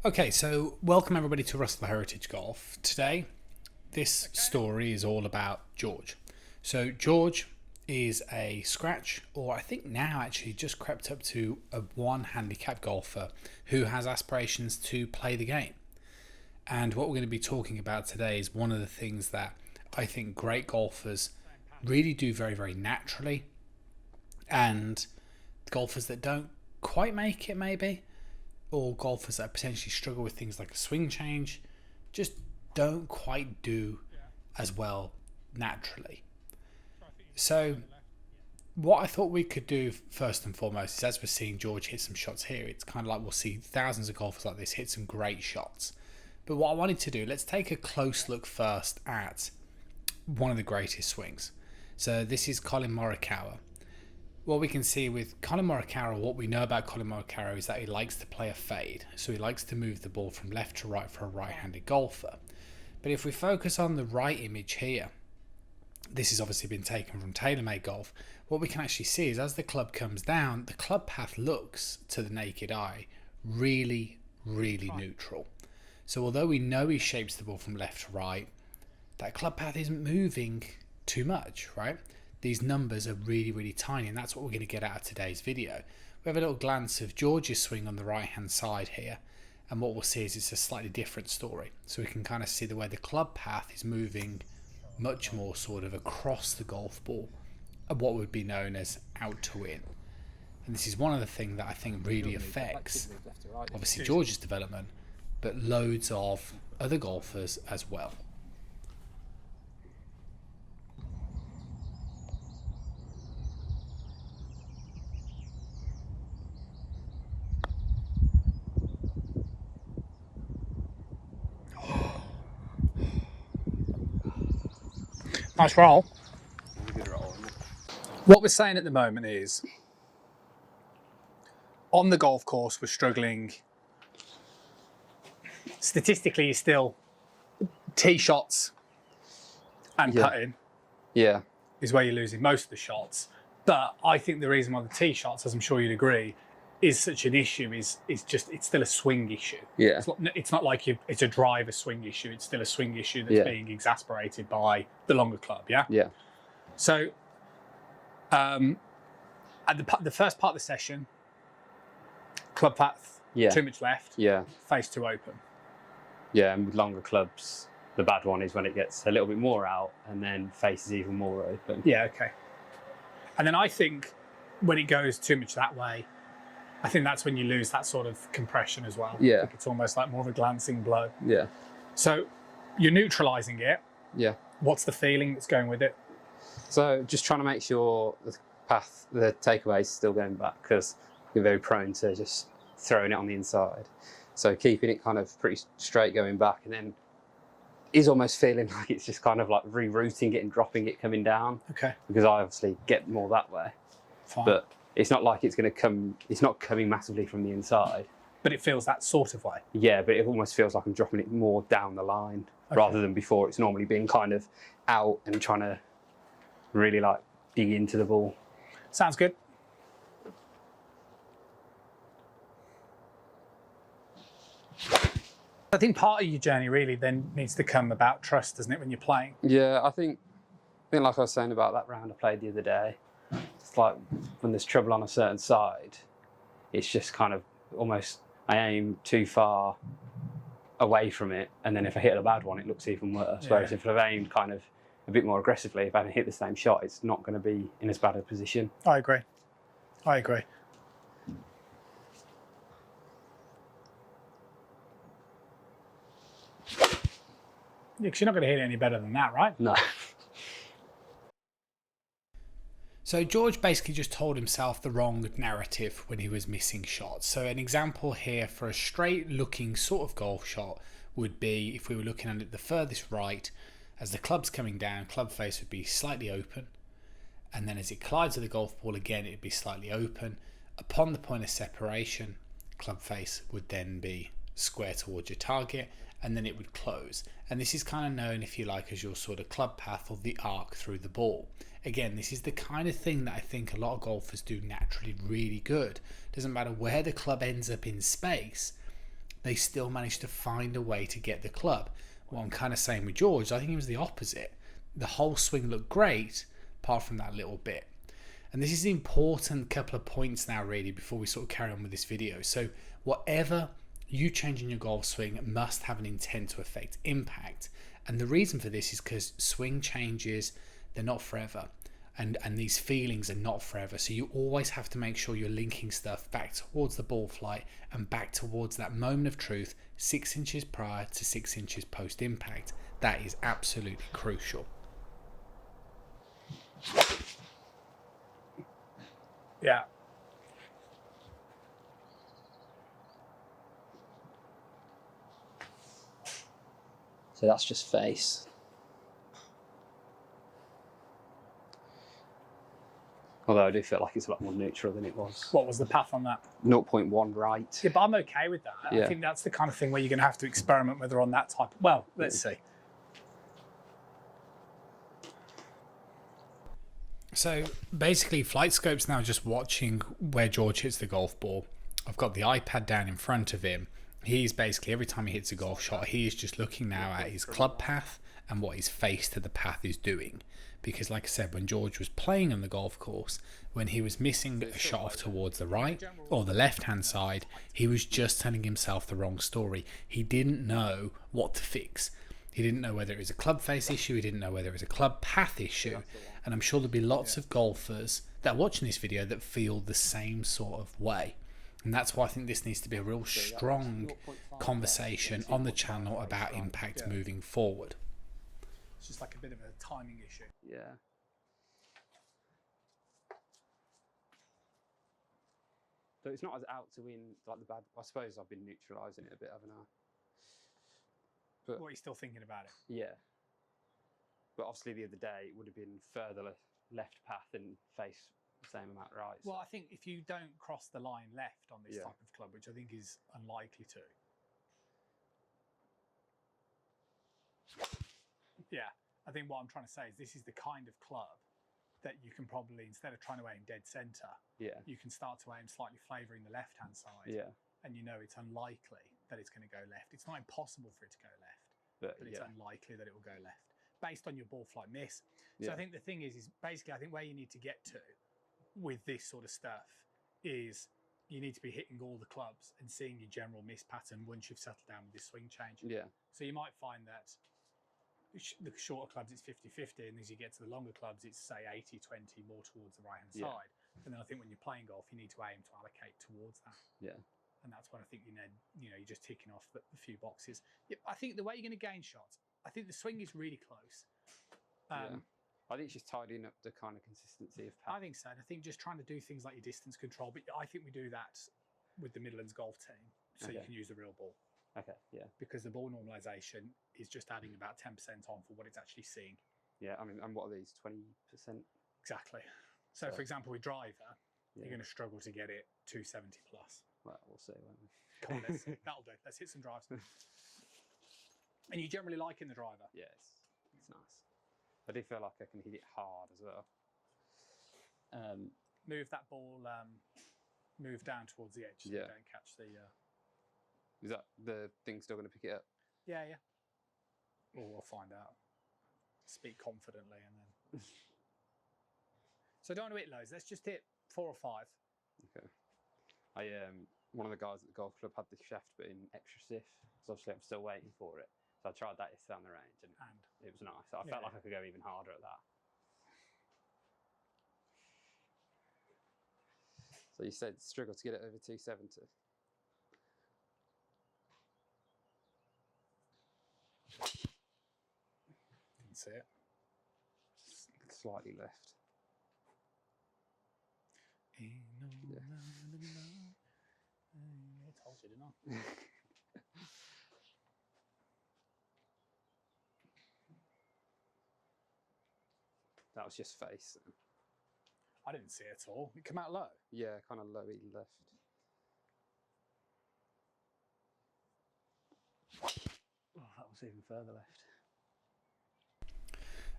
Okay, so welcome everybody to Russell Heritage Golf. Today, this story is all about George. So George is a scratch, or I think now actually just crept up to a one handicap golfer who has aspirations to play the game. And what we're going to be talking about today is one of the things that I think great golfers really do very, very naturally, and golfers that don't quite make it maybe, or golfers that potentially struggle with things like a swing change, just don't quite do as well naturally. So what I thought we could do first and foremost is, as we're seeing George hit some shots here, it's kind of like we'll see thousands of golfers like this hit some great shots. But what I wanted to do, let's take a close look first at one of the greatest swings. So this is Collin Morikawa. What we can see with Collin Morikawa, what we know about Collin Morikawa is that he likes to play a fade. So he likes to move the ball from left to right for a right-handed golfer. But if we focus on the right image here, this has obviously been taken from TaylorMade Golf. What we can actually see is as the club comes down, the club path looks to the naked eye really, really neutral. So although we know he shapes the ball from left to right, that club path isn't moving too much, right? These numbers are really, really tiny, and that's what we're going to get out of today's video. We have a little glance of George's swing on the right-hand side here, and what we'll see is it's a slightly different story. So we can kind of see the way the club path is moving much more sort of across the golf ball, and what would be known as out to in. And this is one of the things that I think really affects, obviously, George's development, but loads of other golfers as well. Nice roll. What we're saying at the moment is, on the golf course, we're struggling. Statistically, you're still tee shots and putting is where you're losing most of the shots. But I think the reason why the tee shots, as I'm sure you'd agree, is such an issue is just it's still a swing issue. Yeah. It's not like it's a driver swing issue. It's still a swing issue that's being exacerbated by the longer club. Yeah. Yeah. So at the first part of the session, club path too much left. Yeah. Face too open. Yeah, and with longer clubs, the bad one is when it gets a little bit more out and then face is even more open. Yeah. Okay. And then I think when it goes too much that way, I think that's when you lose that sort of compression as well. Yeah. I think it's almost like more of a glancing blow. Yeah. So you're neutralising it. Yeah. What's the feeling that's going with it? So just trying to make sure the path, the takeaway is still going back, because you're very prone to just throwing it on the inside. So keeping it kind of pretty straight going back, and then is almost feeling like it's just kind of like rerouting it and dropping it coming down. Okay. Because I obviously get more that way. Fine. But it's not like it's going to come, it's not coming massively from the inside. But it feels that sort of way. Yeah, but it almost feels like I'm dropping it more down the line rather than before. It's normally been kind of out and trying to really like dig into the ball. Sounds good. I think part of your journey really then needs to come about trust, doesn't it, when you're playing? Yeah, I think like I was saying about that round I played the other day, it's like when there's trouble on a certain side, it's just kind of almost I aim too far away from it, and then if I hit a bad one, it looks even worse. Yeah. Whereas if I've aimed kind of a bit more aggressively, if I hit the same shot, it's not going to be in as bad a position. I agree. I agree. Yeah, because you're not going to hit it any better than that, right? No. So George basically just told himself the wrong narrative when he was missing shots. So an example here for a straight looking sort of golf shot would be, if we were looking at it the furthest right, as the club's coming down, club face would be slightly open. And then as it collides with the golf ball again, it'd be slightly open. Upon the point of separation, club face would then be square towards your target, and then it would close. And this is kind of known, if you like, as your sort of club path or the arc through the ball. Again, this is the kind of thing that I think a lot of golfers do naturally really good. Doesn't matter where the club ends up in space, they still managed to find a way to get the club. What I'm kind of saying with George, I think it was the opposite. The whole swing looked great, apart from that little bit. And this is an important couple of points now, really, before we sort of carry on with this video. So whatever you change in your golf swing must have an intent to affect impact. And the reason for this is because swing changes, they're not forever. And these feelings are not forever. So you always have to make sure you're linking stuff back towards the ball flight and back towards that moment of truth 6 inches prior to 6 inches post impact. That is absolutely crucial. Yeah. So that's just face. Although I do feel like it's a lot more neutral than it was. What was the path on that? 0.1 right. Yeah, but I'm okay with that. Yeah. I think that's the kind of thing where you're going to have to experiment whether on that type. Well, let's see. So basically, Flight Scope's now just watching where George hits the golf ball. I've got the iPad down in front of him. He's basically, every time he hits a golf shot, he is just looking now at his club path and what his face to the path is doing. Because like I said, when George was playing on the golf course, when he was missing a shot off towards the right or the left-hand side, he was just telling himself the wrong story. He didn't know what to fix. He didn't know whether it was a club face issue. He didn't know whether it was a club path issue. And I'm sure there'll be lots of golfers that are watching this video that feel the same sort of way. And that's why I think this needs to be a real strong conversation on the channel about impact moving forward. It's just like a bit of a timing issue. Yeah. So it's not as out to win like the bad. I suppose I've been neutralising it a bit, haven't I? But What are you still thinking about it? yeah. But obviously the other day it would have been further left path and face the same amount right. Well, I think if you don't cross the line left on this Yeah. type of club, which I think is unlikely to. Yeah, I think what I'm trying to say is this is the kind of club that you can probably, instead of trying to aim dead centre, Yeah. you can start to aim slightly flavouring the left-hand side. Yeah. And you know it's unlikely that it's going to go left. It's not impossible for it to go left, but it's yeah. unlikely that it will go left based on your ball flight miss. So Yeah. I think the thing is basically I think where you need to get to with this sort of stuff is you need to be hitting all the clubs and seeing your general miss pattern once you've settled down with this swing change. Yeah. So you might find that the shorter clubs it's 50-50, and as you get to the longer clubs it's say 80-20 more towards the right hand Yeah. side. And then I think when you're playing golf you need to aim to allocate towards that. Yeah. And that's when I think you're just ticking off the few boxes. Yeah, I think the way you're going to gain shots, I think the swing is really close. Yeah. I think she's tidying up the kind of consistency of I path. think so. And I think just trying to do things like your distance control, but I think we do that with the Midlands golf team, so you Okay. can use the real ball. Okay. Yeah. Because the ball normalisation is just adding about 10% on for what it's actually seeing. Yeah. I mean, and what are these? 20%. Exactly. So, for example, with driver, Yeah. you're going to struggle to get it 270 plus. Well, we'll see, won't we? Come on, that'll do. Let's hit some drives. And you generally like in the driver. Yeah, it's nice. I do feel like I can hit it hard as well. Move that ball, move down towards the edge so you Yeah. don't catch the... Is that the thing still going to pick it up? Yeah. Well, we'll find out. Speak confidently and then... So don't want to hit loads. Let's just hit 4 or 5. Okay. One of the guys at the golf club had the shaft but in extra stiff, so obviously I'm still waiting for it. So I tried that yesterday on the range and it was nice. I felt like I could go even harder at that. So you said struggle to get it over 270. Didn't see it. Slightly left. Yeah. I told you, didn't I? That was just face. I didn't see it at all. It came out low. Yeah, kind of lowy left. Oh, that was even further left.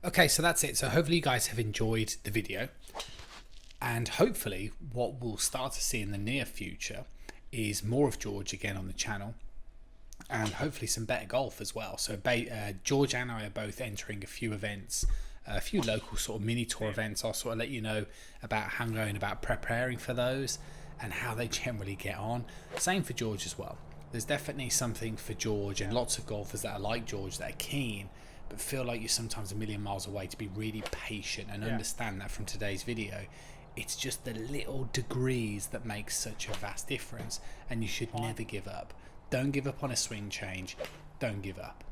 Okay, so that's it. So hopefully you guys have enjoyed the video. And hopefully what we'll start to see in the near future is more of George again on the channel. and hopefully some better golf as well. So George and I are both entering a few events, a few local sort of mini tour events. I'll sort of let you know about how I'm going about preparing for those and how they generally get on. Same for George as well. There's definitely something for George and lots of golfers that are like George, that are keen but feel like you're sometimes a million miles away, to be really patient and understand that from today's video. It's just the little degrees that make such a vast difference, and you should never give up. Don't give up on a swing change. Don't give up.